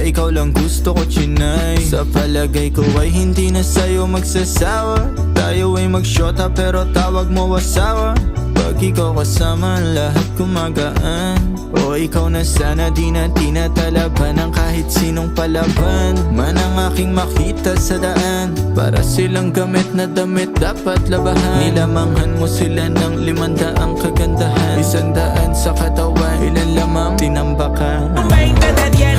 ikaw lang gusto ko, chinay. Sa palagay ko ay hindi na sa'yo magsasawa. Tayo ay magsyota pero tawag mo asawa. Pag ikaw kasama lahat gumagaan. O ikaw na sana di na tinatalaban ng kahit sinong palaban man ang aking makita sa daan. Para silang gamit na damit dapat labahan. Nilamanghan mo sila ng 500 kagandahan. 100 sa katawan, ilan lamang tinambakan. Ain't that yet?